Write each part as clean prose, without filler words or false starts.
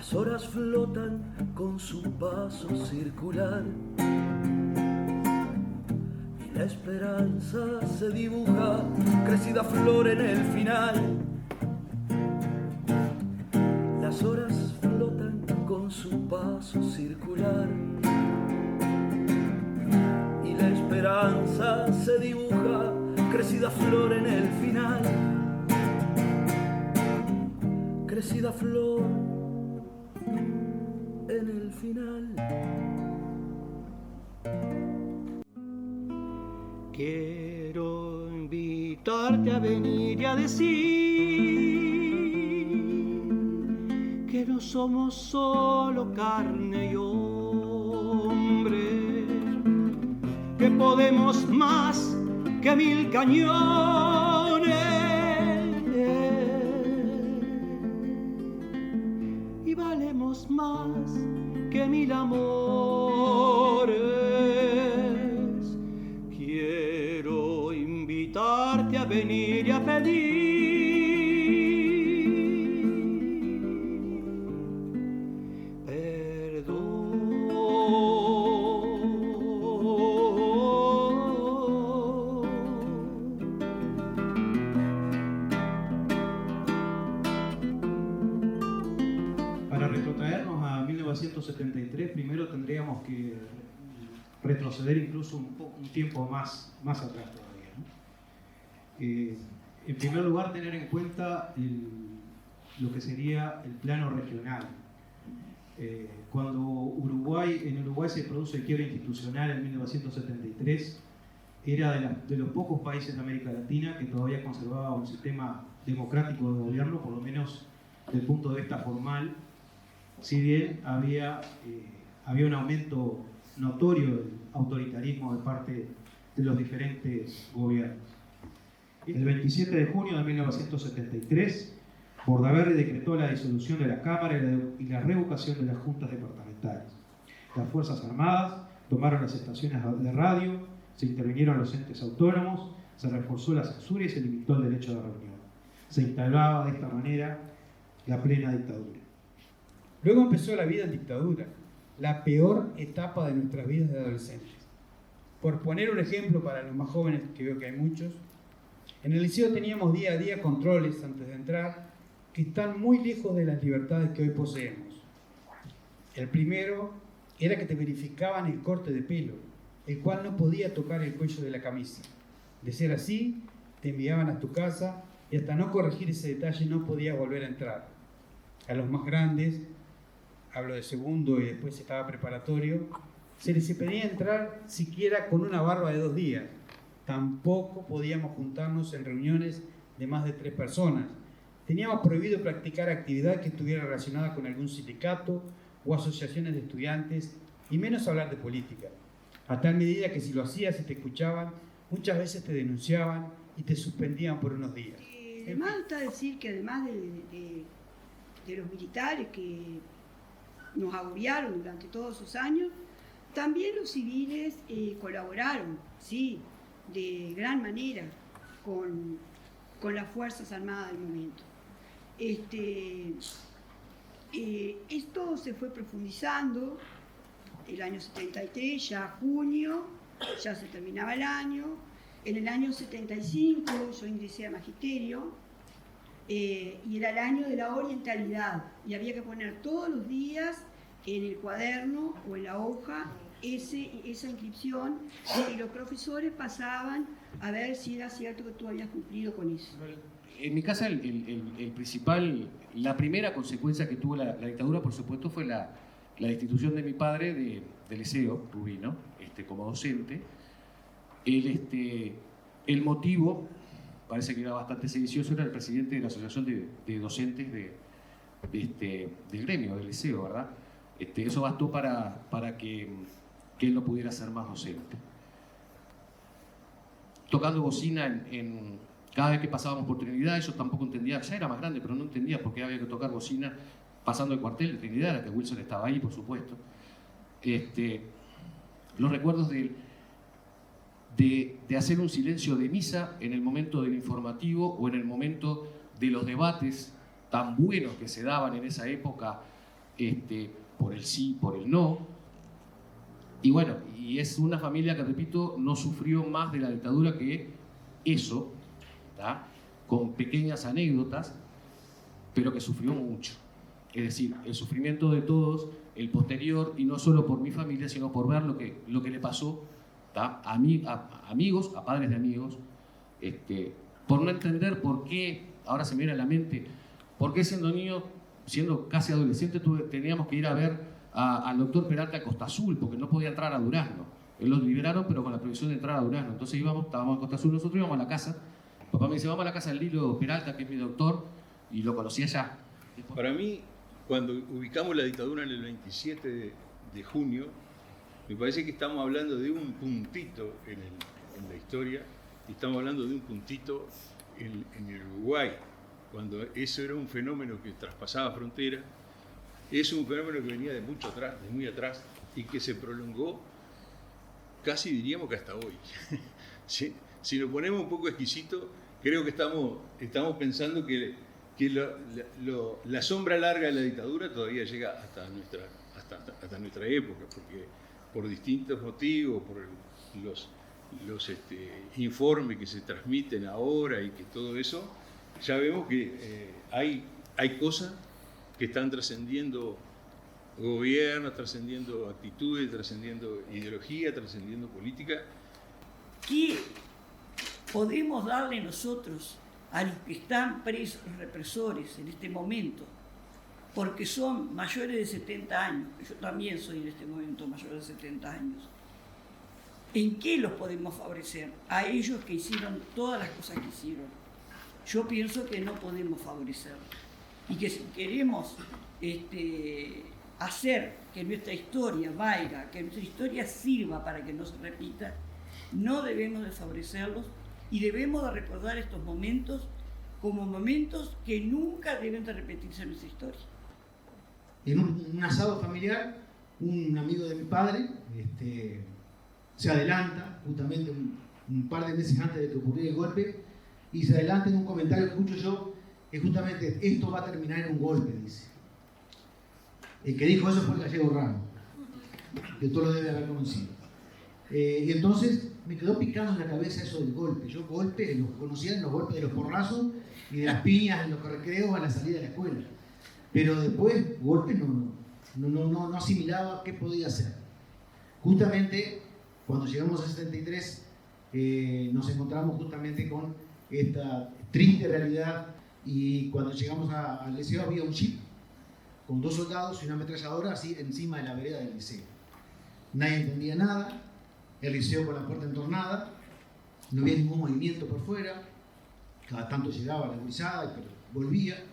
Las horas flotan con su paso circular y la esperanza se dibuja, crecida flor en el final. Las horas flotan con su paso circular y la esperanza se dibuja, crecida flor en el final. Crecida flor en el final. Quiero invitarte a venir y a decir que no somos solo carne y hombre, que podemos más que 1000 cañones y valemos más que 1000 amores. Quiero invitarte a venir y a pedir Para retrotraernos a 1973, primero tendríamos que retroceder incluso un tiempo más atrás todavía, ¿no? En primer lugar, tener en cuenta lo que sería el plano regional. Cuando en Uruguay se produce el quiebre institucional en 1973, era de los pocos países de América Latina que todavía conservaba un sistema democrático de gobierno, por lo menos desde el punto de vista formal, si bien había un aumento notorio del autoritarismo de parte de los diferentes gobiernos. El 27 de junio de 1973, Bordaberry decretó la disolución de la Cámara y la revocación de las juntas departamentales. Las Fuerzas Armadas tomaron las estaciones de radio, se intervinieron los entes autónomos, se reforzó la censura y se limitó el derecho de reunión. Se instalaba de esta manera la plena dictadura. Luego empezó la vida en dictadura, la peor etapa de nuestras vidas de adolescentes. Por poner un ejemplo para los más jóvenes, que veo que hay muchos, en el liceo teníamos día a día controles antes de entrar que están muy lejos de las libertades que hoy poseemos. El primero era que te verificaban el corte de pelo, el cual no podía tocar el cuello de la camisa. De ser así, te enviaban a tu casa y hasta no corregir ese detalle no podías volver a entrar. A los más grandes, hablo de segundo y después estaba preparatorio, se les impedía entrar siquiera con una barba de 2 días. Tampoco podíamos juntarnos en reuniones de más de 3 personas. Teníamos prohibido practicar actividad que estuviera relacionada con algún sindicato o asociaciones de estudiantes, y menos hablar de política. A tal medida que si lo hacías y te escuchaban, muchas veces te denunciaban y te suspendían por unos días. Además está decir que además de los militares que nos agobiaron durante todos esos años, también los civiles colaboraron, sí, de gran manera con las Fuerzas Armadas del momento. Esto se fue profundizando el año 73, ya junio, ya se terminaba el año. En el año 75 yo ingresé a Magisterio y era el año de la orientalidad y había que poner todos los días en el cuaderno o en la hoja esa inscripción y los profesores pasaban a ver si era cierto que tú habías cumplido con eso. En mi casa la primera consecuencia que tuvo la dictadura, por supuesto, fue la destitución de mi padre del liceo Rubino, como docente. El motivo, parece que era bastante sedicioso, era el presidente de la asociación de docentes del gremio, del liceo, ¿verdad? Eso bastó para que él no pudiera ser más docente. Tocando bocina cada vez que pasábamos por Trinidad, yo tampoco entendía, ya era más grande, pero no entendía por qué había que tocar bocina pasando el cuartel de Trinidad, era que Wilson estaba ahí, por supuesto. Los recuerdos de hacer un silencio de misa en el momento del informativo o en el momento de los debates tan buenos que se daban en esa época por el sí, por el no. Y bueno, y es una familia que, repito, no sufrió más de la dictadura que eso, ¿tá? Con pequeñas anécdotas, pero que sufrió mucho. Es decir, el sufrimiento de todos, el posterior, y no solo por mi familia, sino por ver lo que le pasó, ¿tá? A amigos, a padres de amigos, por no entender por qué, ahora se me viene a la mente, por qué siendo niño, siendo casi adolescente, teníamos que ir a ver al doctor Peralta a Costa Azul, porque no podía entrar a Durazno. Los liberaron, pero con la prohibición de entrar a Durazno. Entonces estábamos en Costa Azul, nosotros íbamos a la casa. Papá me dice, vamos a la casa del Lilo Peralta, que es mi doctor, y lo conocí allá. Para mí, cuando ubicamos la dictadura en el 27 de junio, me parece que estamos hablando de un puntito en la historia, y estamos hablando de un puntito en el Uruguay, cuando eso era un fenómeno que traspasaba fronteras. Es un fenómeno que venía de mucho atrás, de muy atrás, y que se prolongó casi diríamos que hasta hoy. Si nos ponemos un poco exquisitos, creo que estamos pensando que la sombra larga de la dictadura todavía llega hasta nuestra época, porque por distintos motivos, por los informes que se transmiten ahora y que todo eso, ya vemos que hay cosas que están trascendiendo gobierno, trascendiendo actitudes, trascendiendo ideología, trascendiendo política. ¿Qué podemos darle nosotros a los que están presos, represores en este momento? Porque son mayores de 70 años, yo también soy en este momento mayor de 70 años. ¿En qué los podemos favorecer? A ellos que hicieron todas las cosas que hicieron. Yo pienso que no podemos favorecerlos. Y que si queremos hacer que nuestra historia valga, que nuestra historia sirva para que no se repita, no debemos de favorecerlos y debemos de recordar estos momentos como momentos que nunca deben de repetirse en nuestra historia. En un asado familiar, un amigo de mi padre se adelanta justamente un par de meses antes de que ocurriera el golpe, y se adelanta en un comentario que escucho yo, que justamente esto va a terminar en un golpe, dice. El que dijo eso fue el Gallego Ramos, que todo lo debe haber conocido. Y entonces me quedó picando en la cabeza eso del golpe. Yo golpes los conocía en los golpes de los porrazos y de las piñas en los recreos a la salida de la escuela. Pero después, golpes no asimilaba qué podía hacer. Justamente, cuando llegamos a 73, nos encontramos justamente con esta triste realidad, y cuando llegamos al liceo había un jeep con 2 soldados y una ametralladora así encima de la vereda del liceo. Nadie entendía nada, el liceo con la puerta entornada, no había ningún movimiento por fuera, cada tanto llegaba la gurizada, pero volvía.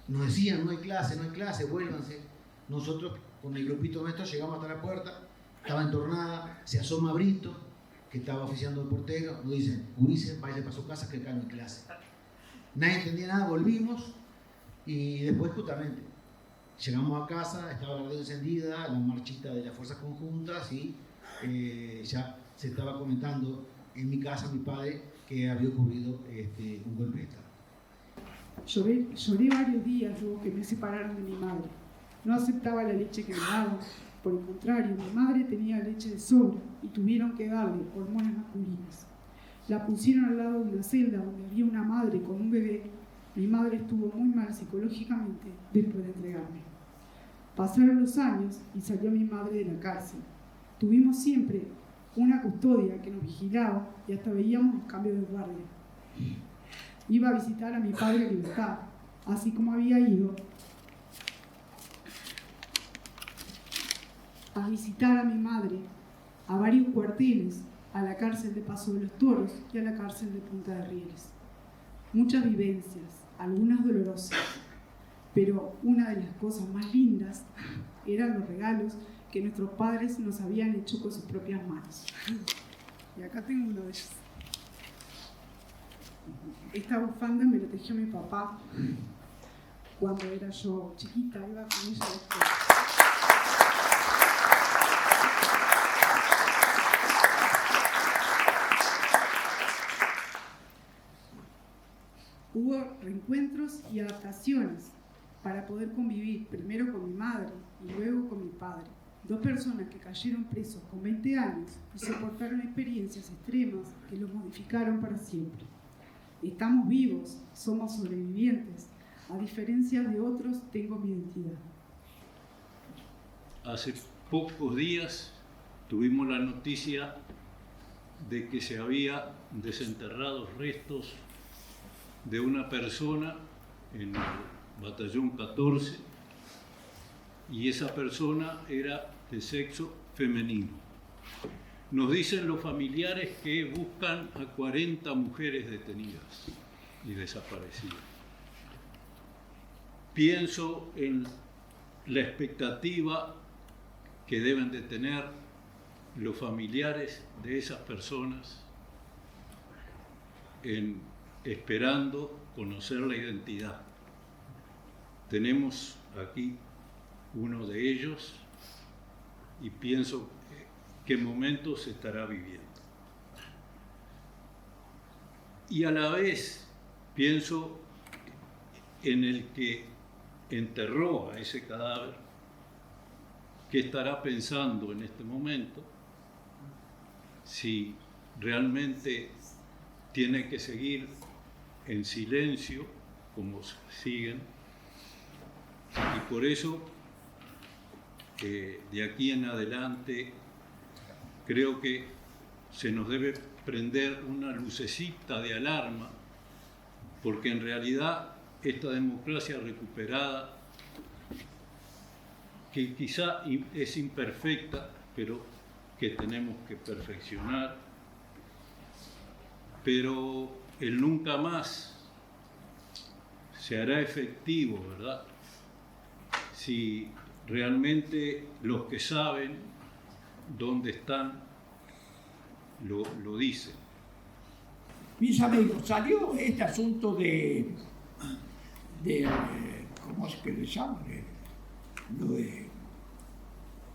Nos decían, no hay clase, vuélvanse. Nosotros con el grupito nuestro llegamos hasta la puerta, estaba entornada, se asoma Brito, que estaba oficiando el portero, nos dicen, Ulises, vaya para su casa que acá no hay clase. Nadie entendía nada, volvimos, y después justamente llegamos a casa, estaba la radio encendida, la marchita de las fuerzas conjuntas, y ya se estaba comentando en mi casa, mi padre, que había ocurrido un golpe de Estado. Lloré varios días luego que me separaron de mi madre. No aceptaba la leche que me daban. Por el contrario, mi madre tenía leche de sobra y tuvieron que darle hormonas masculinas. La pusieron al lado de una celda donde había una madre con un bebé. Mi madre estuvo muy mal psicológicamente después de entregarme. Pasaron los años y salió mi madre de la cárcel. Tuvimos siempre una custodia que nos vigilaba y hasta veíamos los cambios de guardia. Iba a visitar a mi padre en Libertad, así como había ido a visitar a mi madre a varios cuarteles, a la cárcel de Paso de los Toros y a la cárcel de Punta de Rieles. Muchas vivencias, algunas dolorosas, pero una de las cosas más lindas eran los regalos que nuestros padres nos habían hecho con sus propias manos. Y acá tengo uno de ellos. Esta bufanda me la tejió mi papá cuando era yo chiquita, iba con ella después. Hubo reencuentros y adaptaciones, para poder convivir primero con mi madre y luego con mi padre. Dos personas que cayeron presos con 20 años y soportaron experiencias extremas que los modificaron para siempre. Estamos vivos, somos sobrevivientes. A diferencia de otros, tengo mi identidad. Hace pocos días tuvimos la noticia de que se había desenterrado restos de una persona en el batallón 14 y esa persona era de sexo femenino. Nos dicen los familiares que buscan a 40 mujeres detenidas y desaparecidas. Pienso en la expectativa que deben de tener los familiares de esas personas esperando conocer la identidad. Tenemos aquí uno de ellos y pienso qué momento se estará viviendo. Y a la vez pienso en el que enterró a ese cadáver, qué estará pensando en este momento, si realmente tiene que seguir en silencio como siguen. Y por eso, de aquí en adelante, creo que se nos debe prender una lucecita de alarma, porque en realidad esta democracia recuperada, que quizá es imperfecta, pero que tenemos que perfeccionar, pero el nunca más se hará efectivo, ¿verdad? Si realmente los que saben dónde están lo dicen. Mis amigos, salió este asunto de ¿cómo es que le llaman?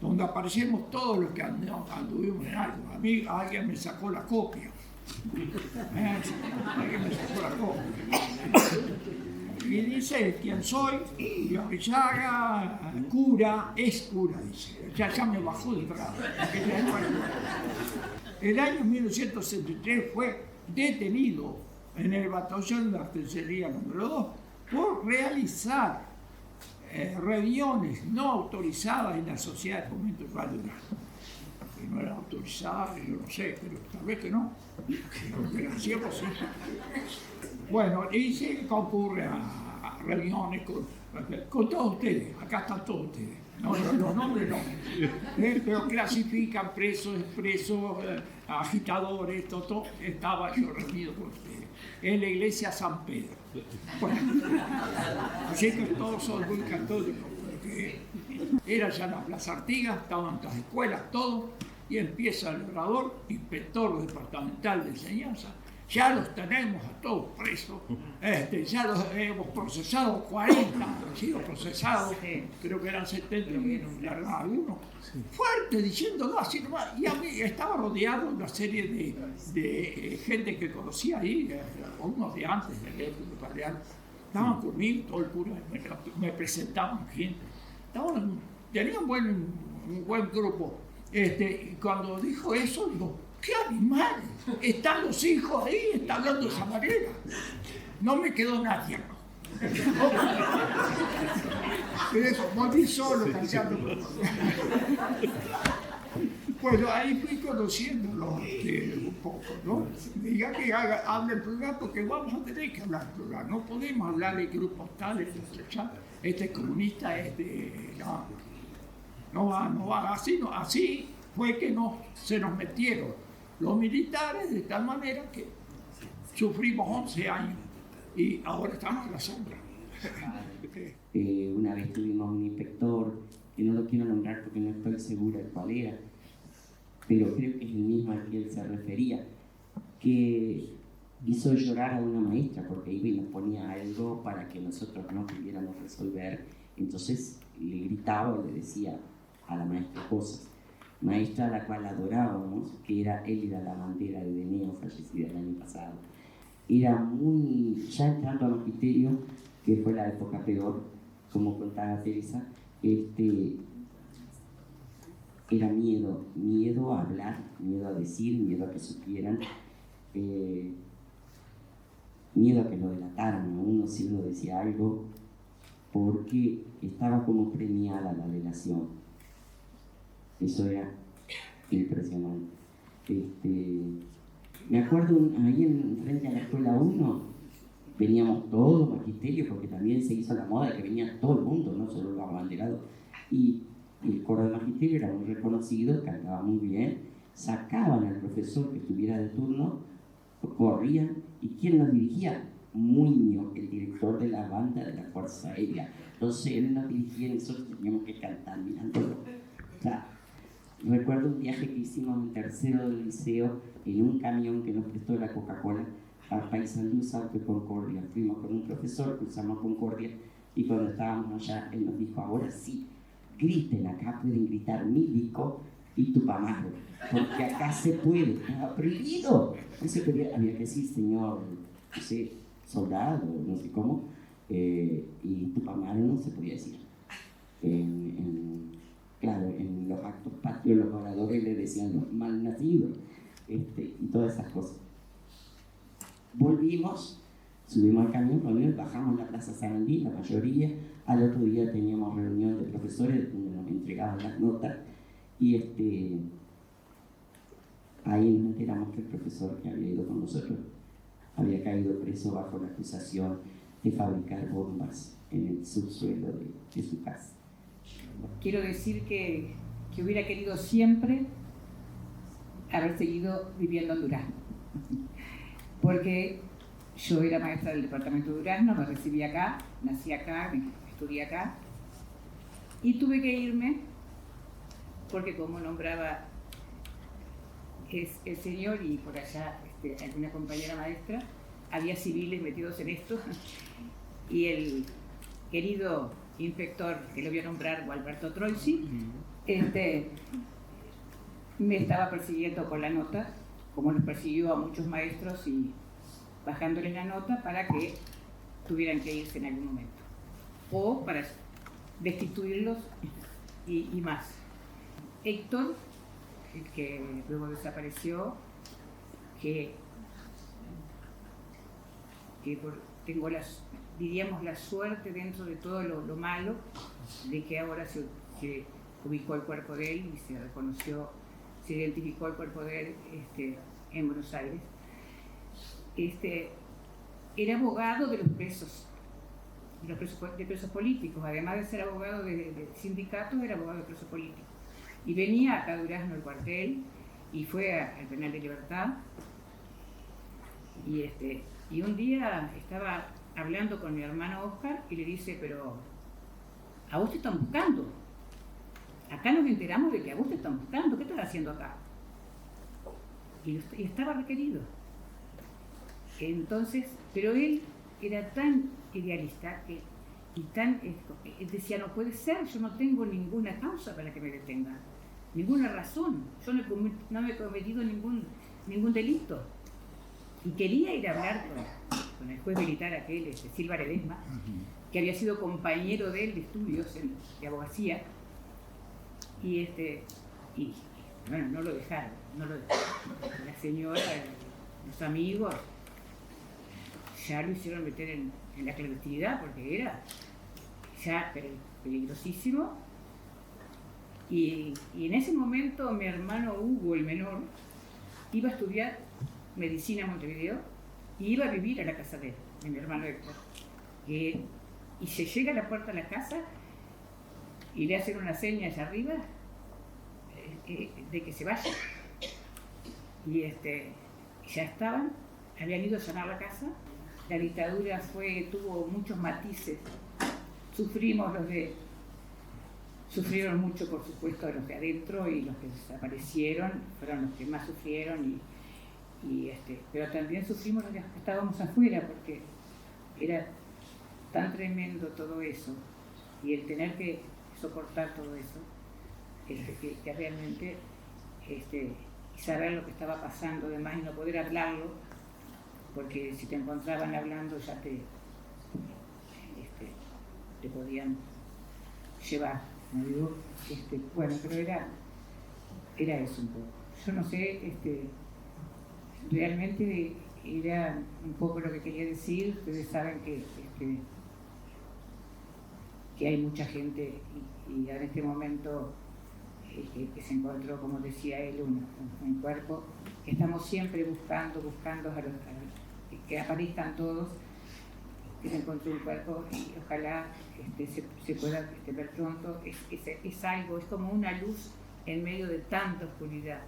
Donde aparecemos todos los que anduvimos en algo. A mí alguien me sacó la copia. Alguien me sacó la copia. Y dice quién soy, y Arrillaga, cura, es cura, dice. Ya me bajó de grado. El año 1963 fue detenido en el batallón de artillería número 2 por realizar reuniones no autorizadas en la Sociedad de Fomento Rural de Durazno. Que no eran autorizadas, yo no sé, pero tal vez que no. Porque las hacíamos sí. Bueno, y se concurre a reuniones con todos ustedes, acá están todos ustedes. No, los nombres no. Pero clasifican presos, agitadores, todo. Estaba yo reunido con ustedes en la iglesia San Pedro. Bueno, así que todos son muy católicos, porque era ya la Plaza Artigas, estaban las escuelas, todo, y empieza el orador, inspector departamental de enseñanza. Ya los tenemos a todos presos, ya los hemos procesado, 40 han sido procesados, creo que eran 70, algunos, fuerte, diciendo así nomás, y a mí estaba rodeado de una serie de gente que conocía ahí, unos de antes del época real, estaban conmigo, todo el cura, me presentaban gente, tenían un buen grupo. Cuando dijo eso, digo, ¡qué animal! Están los hijos ahí, está hablando de esa manera. No me quedó nadie. Eso, volví solo cantando. Bueno, ahí fui conociéndolo un poco, ¿no? Diga que hable el plural porque vamos a tener que hablar plural. No podemos hablar de grupos tales, este es comunista, no va, así fue que se nos metieron los militares de tal manera que sufrimos 11 años y ahora estamos en la sombra. Una vez tuvimos un inspector, que no lo quiero nombrar porque no estoy segura de cuál era, pero creo que es el mismo al que él se refería, que hizo llorar a una maestra porque iba y nos ponía algo para que nosotros no pudiéramos resolver. Entonces le gritaba o le decía a la maestra cosas. Maestra a la cual adorábamos, que él era la bandera de Deneo, fallecida el año pasado. Era muy, ya entrando al magisterio, que fue la época peor, como contaba Teresa, era miedo a hablar, miedo a decir, miedo a que supieran, miedo a que lo delataran a uno si uno decía algo, porque estaba como premiada la delación. Eso era impresionante. Me acuerdo ahí frente a la escuela 1, veníamos todos, magisterio, porque también se hizo la moda de que venía todo el mundo, no solo los abanderados. Y el coro de magisterio era muy reconocido, cantaba muy bien, sacaban al profesor que estuviera de turno, corrían, y ¿quién nos dirigía? Muñoz, el director de la banda de la Fuerza Aérea. Entonces él nos dirigía y nosotros teníamos que cantar mirándolo. O sea, recuerdo un viaje que hicimos en tercero del liceo en un camión que nos prestó la Coca-Cola a Paysandú, Salto y Concordia. Fuimos con un profesor, cruzamos Concordia, y cuando estábamos allá, él nos dijo: ahora sí, griten acá, pueden gritar Milico y Tupamaros, porque acá se puede, estaba prohibido. No se podía, había que decir señor, no sé, soldado, no sé cómo, y Tupamaros no se podía decir. Claro, en los actos patrios los oradores le decían los mal nacidos, y todas esas cosas. Volvimos, subimos al camión, bajamos la Plaza Sarandí, la mayoría. Al otro día teníamos reunión de profesores donde nos entregaban las notas, y ahí nos enteramos que el profesor que había ido con nosotros había caído preso bajo la acusación de fabricar bombas en el subsuelo de su casa. Quiero decir que hubiera querido siempre haber seguido viviendo en Durazno, porque yo era maestra del departamento de Durazno, me recibí acá, nací acá, estudié acá, y tuve que irme porque, como nombraba el señor y por allá alguna compañera maestra, había civiles metidos en esto, y el querido inspector, que lo voy a nombrar, Gualberto Troisi, me estaba persiguiendo con la nota, como nos persiguió a muchos maestros, y bajándoles la nota para que tuvieran que irse en algún momento, o para destituirlos y más. Héctor, el que luego desapareció, tengo diríamos la suerte dentro de todo lo malo, de que ahora se ubicó el cuerpo de él y se reconoció, se identificó el cuerpo de él en Buenos Aires. Era abogado de los presos, de presos políticos. Además de ser abogado de sindicatos, era abogado de presos políticos. Y venía acá a Durazno, al cuartel, y fue al penal de Libertad. Y un día estaba hablando con mi hermano Oscar y le dice: pero a vos te están buscando. Acá nos enteramos de que a vos te están buscando. ¿Qué estás haciendo acá? Y estaba requerido. Entonces, pero él era tan idealista él decía: no puede ser, yo no tengo ninguna causa para que me detengan, ninguna razón, yo no he cometido ningún delito. Y quería ir a hablar con el juez militar aquel, Silva Ledesma, que había sido compañero de él de estudios de abogacía, y bueno, no lo dejaron. La señora, los amigos, ya lo hicieron meter en la clandestinidad, porque era ya peligrosísimo. Y en ese momento mi hermano Hugo, el menor, iba a estudiar medicina en Montevideo y iba a vivir a la casa de mi hermano Héctor. Y se llega a la puerta de la casa y le hacen una seña allá arriba de que se vaya. Y ya estaban, habían ido a allanar la casa. La dictadura tuvo muchos matices. Sufrieron mucho, por supuesto, los de adentro, y los que desaparecieron fueron los que más sufrieron, pero también sufrimos los que estábamos afuera, porque era tan tremendo todo eso, y el tener que soportar todo eso, que realmente saber lo que estaba pasando, además, y no poder hablarlo, porque si te encontraban hablando ya te podían llevar, ¿no digo? Bueno, pero era eso un poco. Yo no sé, realmente era un poco lo que quería decir. Ustedes saben que hay mucha gente y en este momento que se encontró, como decía él, un cuerpo, que estamos siempre buscando que aparezcan todos, que se encontró un cuerpo y ojalá se pueda ver pronto. Es algo, es como una luz en medio de tanta oscuridad.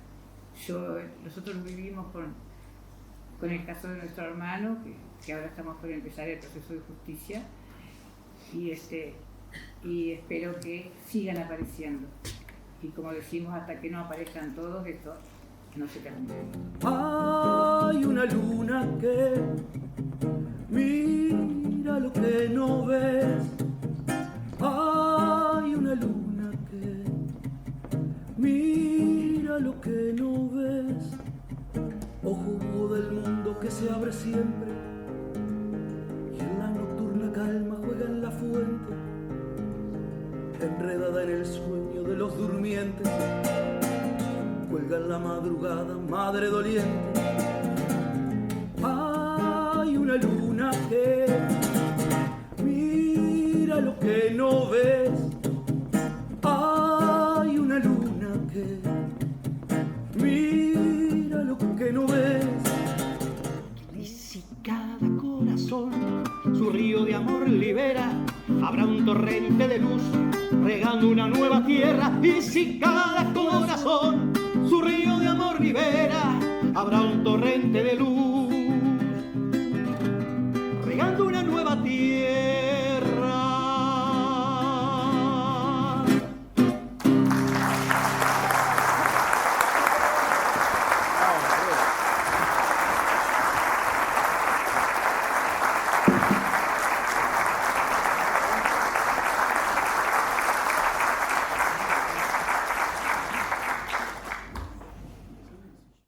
Nosotros vivimos con el caso de nuestro hermano, que ahora estamos por empezar el proceso de justicia, y espero que sigan apareciendo. Y como decimos, hasta que no aparezcan todos, esto no se termina. Hay una luna que mira lo que no ves. Hay una luna que mira lo que no ves. Ojo del mundo que se abre siempre y en la nocturna calma juega en la fuente, enredada en el sueño de los durmientes, cuelga en la madrugada, madre doliente. Hay una luna que mira lo que no ves. Hay una luna que mira lo que no ves. Y si cada corazón su río de amor libera, habrá un torrente de luz regando una nueva tierra. Y si cada corazón